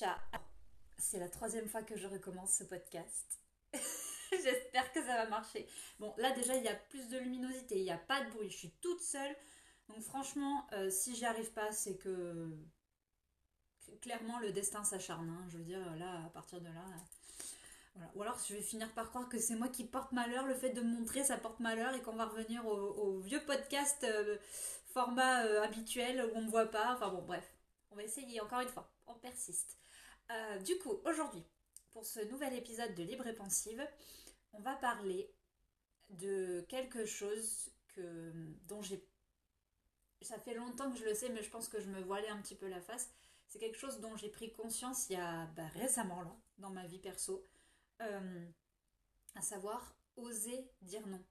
Ciao. C'est la troisième fois que je recommence ce podcast. J'espère que ça va marcher. Bon, là déjà, il y a plus de luminosité, il n'y a pas de bruit, je suis toute seule. Donc franchement, si j'y arrive pas, c'est que clairement le destin s'acharne, hein. Je veux dire, là, à partir de là, voilà. Ou alors je vais finir par croire que c'est moi qui porte malheur, le fait de me montrer ça porte malheur et qu'on va revenir au vieux podcast format habituel où on me voit pas. Enfin bon, bref, on va essayer encore une fois, on persiste. Du coup, aujourd'hui, pour ce nouvel épisode de Libre et Pensive, on va parler de quelque chose dont j'ai... Ça fait longtemps que je le sais, mais je pense que je me voilais un petit peu la face. C'est quelque chose dont j'ai pris conscience il y a récemment, là, dans ma vie perso. Euh, à savoir, oser dire non.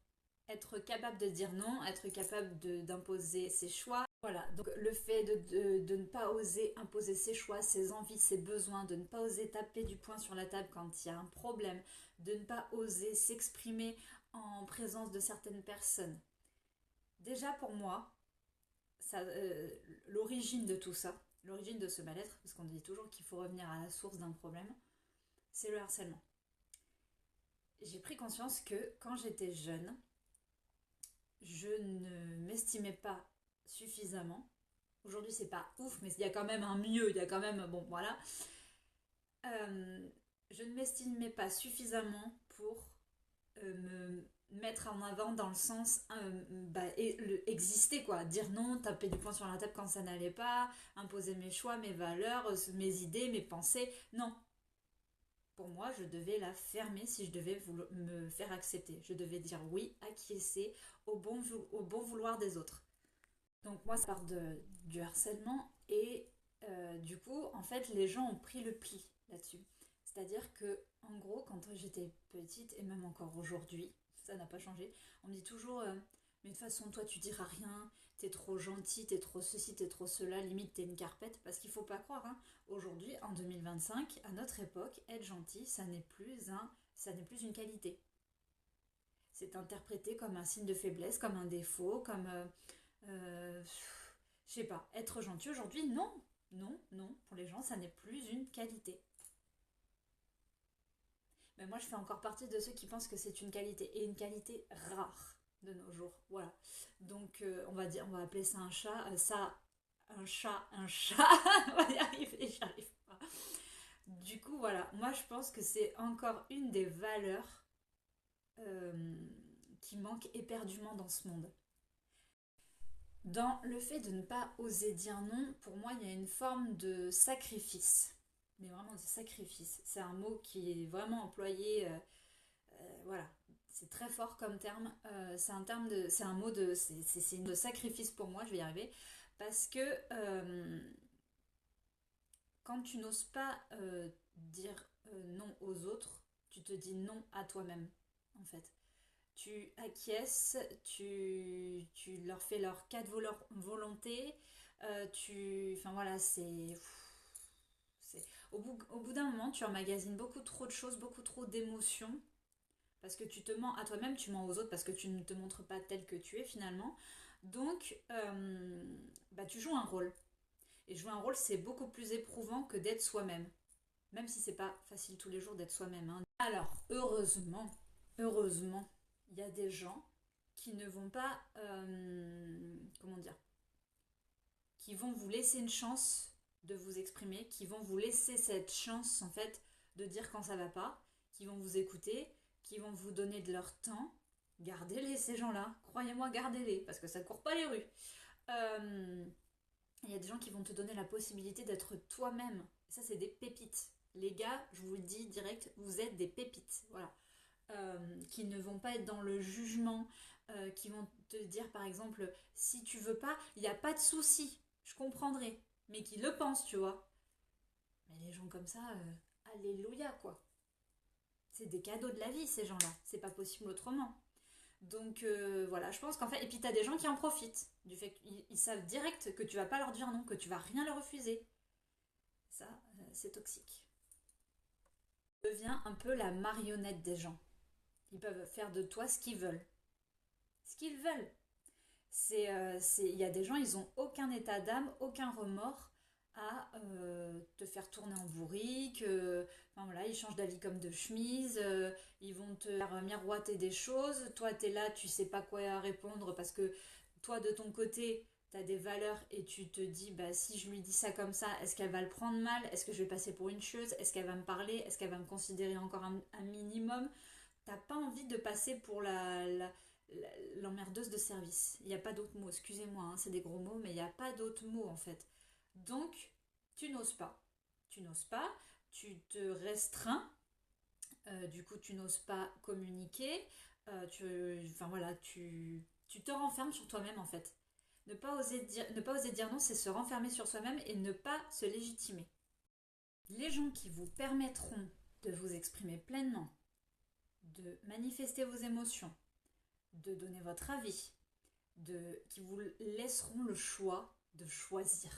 Être capable de dire non, être capable d'imposer ses choix. Voilà, donc le fait de ne pas oser imposer ses choix, ses envies, ses besoins, de ne pas oser taper du poing sur la table quand il y a un problème, de ne pas oser s'exprimer en présence de certaines personnes. Déjà pour moi, ça, l'origine de tout ça, l'origine de ce mal-être, parce qu'on dit toujours qu'il faut revenir à la source d'un problème, c'est le harcèlement. J'ai pris conscience que quand j'étais jeune, je ne m'estimais pas suffisamment. Aujourd'hui, c'est pas ouf, mais il y a quand même un mieux, il y a quand même. Bon, voilà. Euh, je ne m'estimais pas suffisamment pour me mettre en avant dans le sens exister quoi, dire non, taper du poing sur la table quand ça n'allait pas, imposer mes choix, mes valeurs, mes idées, mes pensées. Non, pour moi, je devais la fermer si je devais me faire accepter. Je devais dire oui, acquiescer au bon vouloir des autres. Donc moi, ça part du harcèlement et du coup, en fait, les gens ont pris le pli là-dessus. C'est-à-dire que, en gros, quand j'étais petite, et même encore aujourd'hui, ça n'a pas changé, on me dit toujours, mais de toute façon, toi, tu diras rien, t'es trop gentil, t'es trop ceci, t'es trop cela, limite, t'es une carpette, parce qu'il faut pas croire, hein. Aujourd'hui, en 2025, à notre époque, être gentil, ça n'est plus une qualité. C'est interprété comme un signe de faiblesse, comme un défaut, comme euh, je sais pas, être gentil aujourd'hui, non, non, non, pour les gens, ça n'est plus une qualité. Mais moi, je fais encore partie de ceux qui pensent que c'est une qualité, et une qualité rare de nos jours, voilà. Donc, on va appeler ça un chat, un chat, on va y arriver, j'arrive pas. Du coup, voilà, moi, je pense que c'est encore une des valeurs euh, qui manque éperdument dans ce monde. Dans le fait de ne pas oser dire non, pour moi, il y a une forme de sacrifice. Mais vraiment de sacrifice. C'est un mot qui est vraiment employé. Voilà. C'est très fort comme terme. C'est un mot de. C'est une de sacrifice pour moi, je vais y arriver. Parce que quand tu n'oses pas dire non aux autres, tu te dis non à toi-même, en fait. Tu acquiesces, tu leur fais leur cas de volonté, enfin voilà, au bout d'un moment, tu emmagasines beaucoup trop de choses, beaucoup trop d'émotions, parce que tu te mens à toi-même, tu mens aux autres, parce que tu ne te montres pas tel que tu es finalement. Donc, tu joues un rôle. Et jouer un rôle, c'est beaucoup plus éprouvant que d'être soi-même. Même si c'est pas facile tous les jours d'être soi-même, hein. Alors, heureusement, il y a des gens qui ne vont pas, comment dire, qui vont vous laisser une chance de vous exprimer, qui vont vous laisser cette chance en fait de dire quand ça va pas, qui vont vous écouter, qui vont vous donner de leur temps. Gardez-les ces gens-là, croyez-moi, gardez-les parce que ça court pas les rues. Euh, il y a des gens qui vont te donner la possibilité d'être toi-même. Ça, c'est des pépites. Les gars, je vous le dis direct, vous êtes des pépites. Voilà. Qui ne vont pas être dans le jugement, qui vont te dire par exemple, si tu veux pas, il n'y a pas de souci, je comprendrai. Mais qui le pensent, tu vois. Mais les gens comme ça, alléluia quoi. C'est des cadeaux de la vie, ces gens-là. C'est pas possible autrement. Donc voilà, je pense qu'en fait, et puis t'as des gens qui en profitent du fait qu'ils savent direct que tu vas pas leur dire non, que tu vas rien leur refuser. Ça, c'est toxique. Deviens un peu la marionnette des gens. Ils peuvent faire de toi ce qu'ils veulent. Ce qu'ils veulent. Il y a des gens, ils ont aucun état d'âme, aucun remords à te faire tourner en bourrique, enfin voilà, ils changent d'avis comme de chemise, ils vont te faire miroiter des choses, toi t'es là, tu sais pas quoi répondre parce que toi de ton côté, t'as des valeurs et tu te dis, bah si je lui dis ça comme ça, est-ce qu'elle va le prendre mal? Est-ce que je vais passer pour une chose? Est-ce qu'elle va me parler? Est-ce qu'elle va me considérer encore un minimum? T'as pas envie de passer pour l'emmerdeuse de service. Il n'y a pas d'autre mot, excusez-moi, hein, c'est des gros mots, mais il n'y a pas d'autre mot en fait. Donc, tu n'oses pas. Tu n'oses pas, tu te restreins, du coup tu n'oses pas communiquer, enfin voilà, tu te renfermes sur toi-même en fait. Ne pas oser dire non, c'est se renfermer sur soi-même et ne pas se légitimer. Les gens qui vous permettront de vous exprimer pleinement, de manifester vos émotions, de donner votre avis, qui vous laisseront le choix de choisir.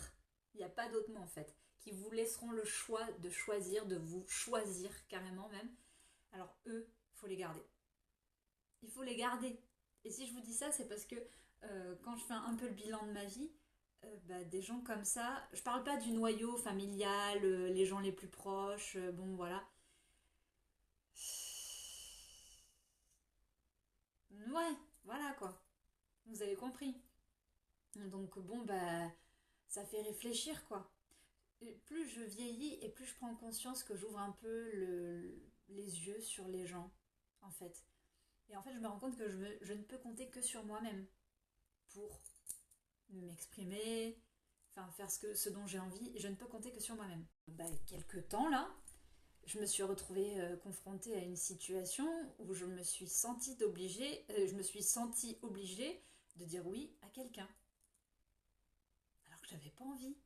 Il n'y a pas d'autre mot en fait. Qui vous laisseront le choix de choisir, de vous choisir carrément même. Alors eux, il faut les garder. Il faut les garder. Et si je vous dis ça, c'est parce que quand je fais un peu le bilan de ma vie, des gens comme ça, je parle pas du noyau familial, les gens les plus proches, bon voilà. Ouais, voilà quoi. Vous avez compris. Donc bon, ça fait réfléchir quoi. Et plus je vieillis et plus je prends conscience que j'ouvre un peu les yeux sur les gens, en fait. Et en fait, je me rends compte que je ne peux compter que sur moi-même pour m'exprimer, enfin faire ce dont j'ai envie, et je ne peux compter que sur moi-même. Quelques temps là, je me suis retrouvée confrontée à une situation où je me suis sentie obligée de dire oui à quelqu'un, alors que j'avais pas envie.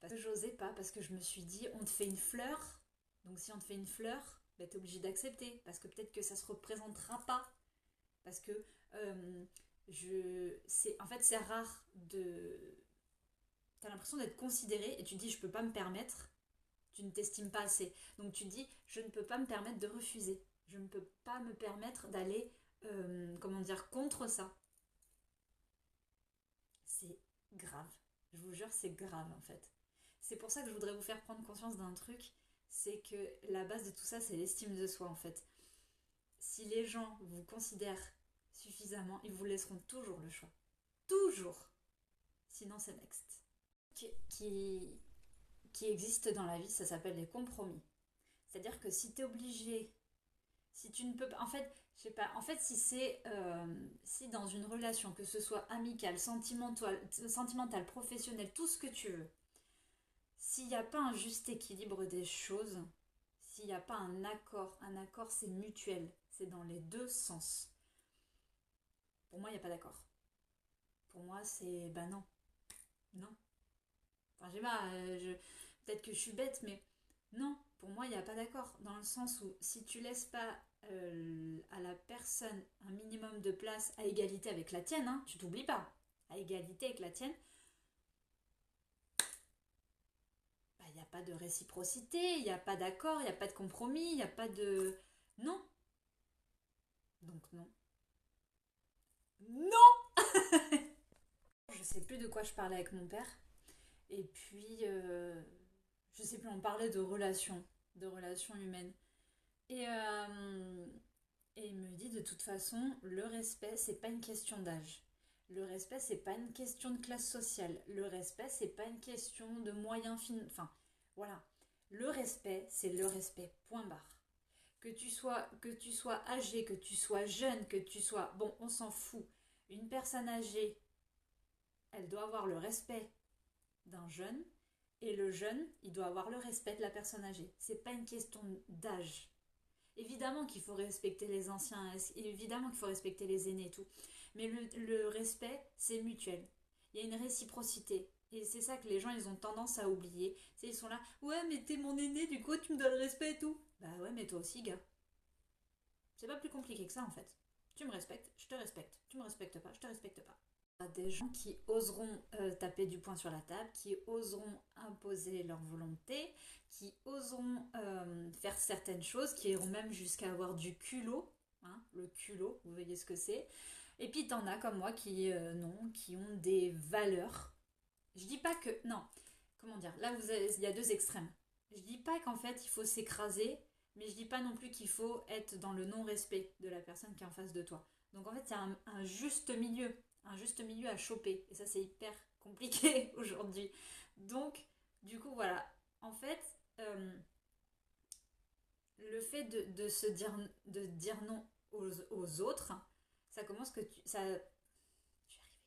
Parce que j'osais pas, parce que je me suis dit, on te fait une fleur, donc si on te fait une fleur, t'es obligé d'accepter, parce que peut-être que ça se représentera pas. Parce que en fait, c'est rare de. T'as l'impression d'être considéré et tu te dis, je peux pas me permettre, tu ne t'estimes pas assez. Donc tu te dis, je ne peux pas me permettre de refuser. Je ne peux pas me permettre d'aller, comment dire, contre ça. C'est grave. Je vous jure, c'est grave en fait. C'est pour ça que je voudrais vous faire prendre conscience d'un truc, c'est que la base de tout ça, c'est l'estime de soi en fait. Si les gens vous considèrent suffisamment, ils vous laisseront toujours le choix. Toujours. Sinon, c'est next. Qui, qui existe dans la vie, ça s'appelle les compromis. C'est-à-dire que si tu es obligé, si tu ne peux pas, en fait, je sais pas, en fait, si dans une relation, que ce soit amicale, sentimentale, professionnelle, tout ce que tu veux, s'il n'y a pas un juste équilibre des choses, s'il n'y a pas un accord c'est mutuel, c'est dans les deux sens. Pour moi, il n'y a pas d'accord. Pour moi, c'est non, non. Enfin, j'ai pas, peut-être que je suis bête, mais non, pour moi, il n'y a pas d'accord. Dans le sens où si tu laisses pas à la personne un minimum de place à égalité avec la tienne, hein, tu t'oublies pas, à égalité avec la tienne, il n'y a pas de réciprocité, il n'y a pas d'accord, il n'y a pas de compromis, il n'y a pas de. Non. Donc non. Non. Je sais plus de quoi je parlais avec mon père. Et puis, je sais plus, on parlait de relations humaines. Et, euh, et il me dit de toute façon, le respect, c'est pas une question d'âge. Le respect, c'est pas une question de classe sociale. Le respect, c'est pas une question de moyens Enfin, voilà. Le respect, c'est le respect. Point barre. Que tu sois âgé, que tu sois jeune, que tu sois. Bon, on s'en fout. Une personne âgée, elle doit avoir le respect d'un jeune. Et le jeune, il doit avoir le respect de la personne âgée. C'est pas une question d'âge. Évidemment qu'il faut respecter les anciens, évidemment qu'il faut respecter les aînés et tout. Mais le respect, c'est mutuel. Il y a une réciprocité. Et c'est ça que les gens, ils ont tendance à oublier. C'est ils sont là, ouais, mais t'es mon aîné, du coup, tu me donnes le respect et tout. Bah ouais, mais toi aussi, gars. C'est pas plus compliqué que ça, en fait. Tu me respectes, je te respecte. Tu me respectes pas, je te respecte pas. Des gens qui oseront taper du poing sur la table, qui oseront imposer leur volonté, qui oseront faire certaines choses, qui iront même jusqu'à avoir du culot, hein, le culot, vous voyez ce que c'est. Et puis t'en as comme moi qui non, qui ont des valeurs. Je dis pas que non, comment dire, là il y a deux extrêmes. Je dis pas qu'en fait il faut s'écraser, mais je dis pas non plus qu'il faut être dans le non-respect de la personne qui est en face de toi. Donc en fait, il y a un juste milieu à choper. Et ça, c'est hyper compliqué aujourd'hui. Donc, du coup, voilà. En fait, le fait de dire non aux autres, ça commence que tu... Ça, je vais arriver.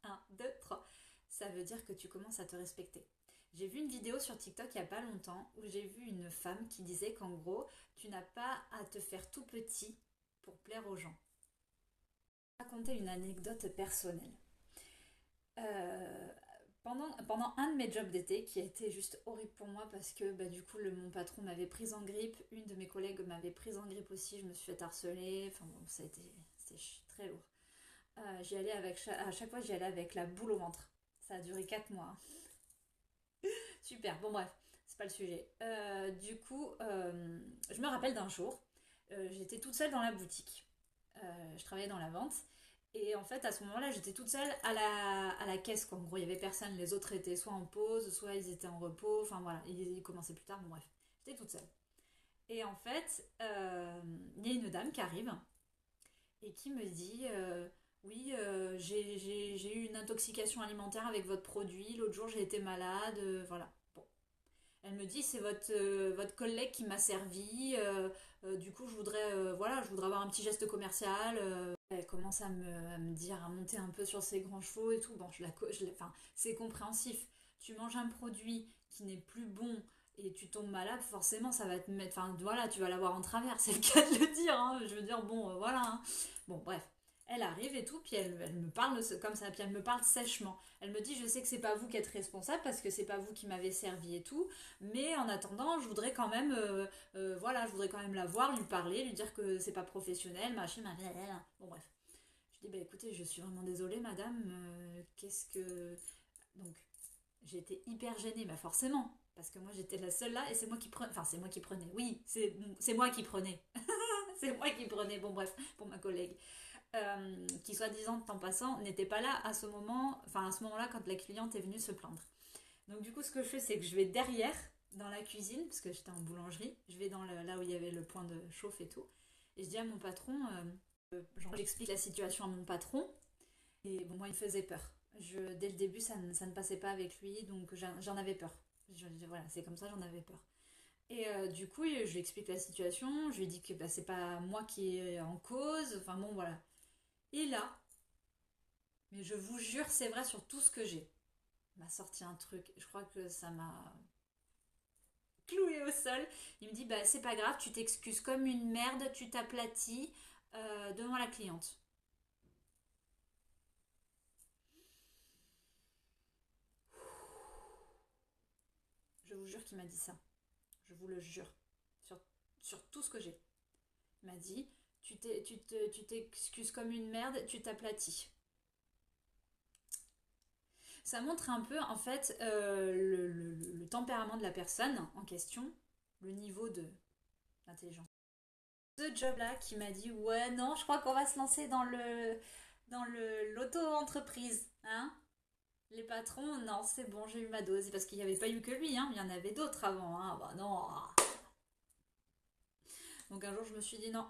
Un, deux, trois. Ça veut dire que tu commences à te respecter. J'ai vu une vidéo sur TikTok il n'y a pas longtemps où j'ai vu une femme qui disait qu'en gros, tu n'as pas à te faire tout petit pour plaire aux gens. Je vais raconter une anecdote personnelle. Euh, pendant un de mes jobs d'été, qui a été juste horrible pour moi parce que bah, du coup mon patron m'avait prise en grippe, une de mes collègues m'avait prise en grippe aussi, je me suis fait harceler, enfin bon, c'était très lourd. J'y allais à chaque fois j'y allais avec la boule au ventre. Ça a duré 4 mois. Super, bon bref, c'est pas le sujet. Du coup, je me rappelle d'un jour, j'étais toute seule dans la boutique. Je travaillais dans la vente. Et en fait, à ce moment-là, j'étais toute seule à la caisse, quoi. En gros, il y avait personne. Les autres étaient soit en pause, soit ils étaient en repos. Enfin voilà, ils commençaient plus tard. Bon bref, j'étais toute seule. Et en fait, il y a une dame qui arrive et qui me dit oui, j'ai eu une intoxication alimentaire avec votre produit. L'autre jour, j'ai été malade. Voilà. Bon. Elle me dit c'est votre collègue qui m'a servi. Du coup, je voudrais avoir un petit geste commercial. Elle commence à me dire, à monter un peu sur ses grands chevaux et tout. Bon, enfin, c'est compréhensif. Tu manges un produit qui n'est plus bon et tu tombes malade, forcément, ça va te mettre. Enfin, voilà, tu vas l'avoir en travers, c'est le cas de le dire. Hein. Je veux dire, bon, voilà. Hein. Bon, bref. Elle arrive et tout, puis elle me parle comme ça, puis elle me parle sèchement. Elle me dit, je sais que c'est pas vous qui êtes responsable parce que c'est pas vous qui m'avez servi et tout, mais en attendant, je voudrais quand même, voilà, je voudrais quand même la voir, lui parler, lui dire que c'est pas professionnel, machin, bon bref. Je dis, bah écoutez, je suis vraiment désolée, madame, qu'est-ce que... Donc, j'ai été hyper gênée, bah forcément, parce que moi j'étais la seule là et c'est moi qui prenais, enfin c'est moi qui prenais, oui, c'est moi qui prenais, c'est moi qui prenais, bon bref, pour ma collègue. Qui soi-disant en passant n'était pas là à ce moment, enfin à ce moment-là quand la cliente est venue se plaindre. Donc du coup ce que je fais c'est que je vais derrière dans la cuisine parce que j'étais en boulangerie, je vais là où il y avait le point de chauffe et tout et je dis à mon patron, j'explique la situation à mon patron et bon moi il faisait peur. Dès le début ça ne passait pas avec lui donc j'en avais peur. Voilà c'est comme ça j'en avais peur. Et du coup, je lui explique la situation, je lui dis que bah, c'est pas moi qui est en cause, enfin bon voilà. Et là, mais je vous jure, c'est vrai sur tout ce que j'ai. Il m'a sorti un truc, je crois que ça m'a cloué au sol. Il me dit, bah c'est pas grave, tu t'excuses comme une merde, tu t'aplatis devant la cliente. Je vous jure qu'il m'a dit ça. Je vous le jure. Sur, sur tout ce que j'ai. Il m'a dit, tu t'excuses comme une merde, tu t'aplatis. Ça montre un peu en fait le tempérament de la personne en question, le niveau d'intelligence. Ce job-là qui m'a dit ouais non, je crois qu'on va se lancer dans le l'auto-entreprise, hein. Les patrons, non, c'est bon, j'ai eu ma dose. Parce qu'il n'y avait pas eu que lui, hein, il y en avait d'autres avant. Hein. Bah non. Donc un jour, je me suis dit non,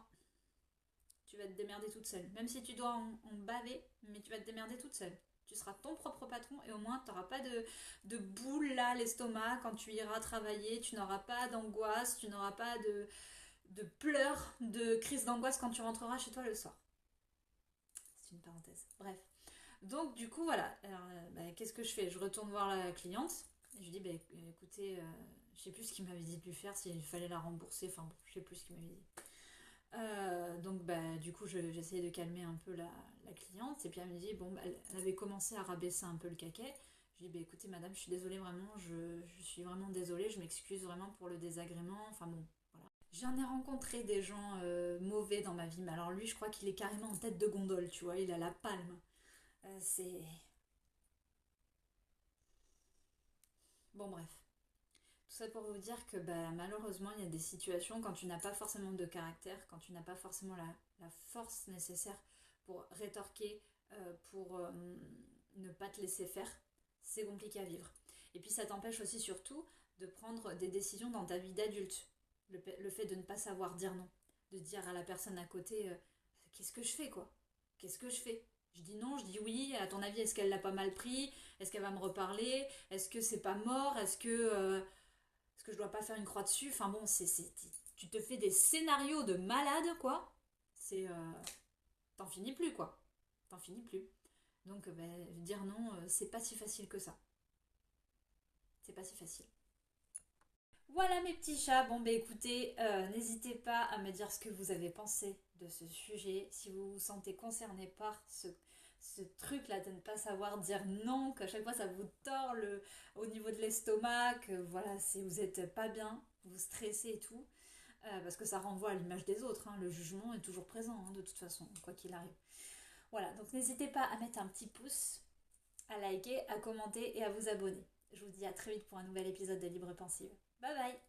tu vas te démerder toute seule. Même si tu dois en baver, mais tu vas te démerder toute seule. Tu seras ton propre patron et au moins tu n'auras pas de boule là à l'estomac quand tu iras travailler. Tu n'auras pas d'angoisse, tu n'auras pas de pleurs, de crise d'angoisse quand tu rentreras chez toi le soir. C'est une parenthèse. Bref. Donc du coup voilà, bah, qu'est-ce que je fais? Je retourne voir la cliente et je dis bah, écoutez, je sais plus ce qu'il m'avait dit de lui faire, s'il fallait la rembourser, enfin bon, je sais plus ce qu'il m'avait dit. Donc bah, du coup j'essayais de calmer un peu la cliente et puis elle me dit bon bah, elle avait commencé à rabaisser un peu le caquet. Je dis bah écoutez madame je suis désolée vraiment, je suis vraiment désolée, je m'excuse vraiment pour le désagrément, enfin bon voilà. J'en ai rencontré des gens mauvais dans ma vie, mais alors lui je crois qu'il est carrément en tête de gondole, tu vois, il a la palme. C'est... Bon bref. Tout ça pour vous dire que bah, malheureusement il y a des situations quand tu n'as pas forcément de caractère, quand tu n'as pas forcément la force nécessaire pour rétorquer, pour ne pas te laisser faire, c'est compliqué à vivre. Et puis ça t'empêche aussi surtout de prendre des décisions dans ta vie d'adulte. Le fait de ne pas savoir dire non. De dire à la personne à côté, qu'est-ce que je fais quoi? Qu'est-ce que je fais? Je dis non, je dis oui, à ton avis, est-ce qu'elle l'a pas mal pris? Est-ce qu'elle va me reparler? Est-ce que c'est pas mort? Est-ce que je dois pas faire une croix dessus? Enfin bon, tu te fais des scénarios de malade, quoi. C'est... t'en finis plus, quoi. T'en finis plus. Donc, dire non, c'est pas si facile que ça. C'est pas si facile. Voilà mes petits chats. Bon, écoutez, n'hésitez pas à me dire ce que vous avez pensé de ce sujet. Si vous vous sentez concerné par ce truc-là de ne pas savoir dire non, qu'à chaque fois ça vous tord au niveau de l'estomac, que voilà, si vous êtes pas bien, vous stressez et tout, parce que ça renvoie à l'image des autres. Hein. Le jugement est toujours présent, hein, de toute façon, quoi qu'il arrive. Voilà, donc n'hésitez pas à mettre un petit pouce, à liker, à commenter et à vous abonner. Je vous dis à très vite pour un nouvel épisode de Libre Pensive. Bye bye!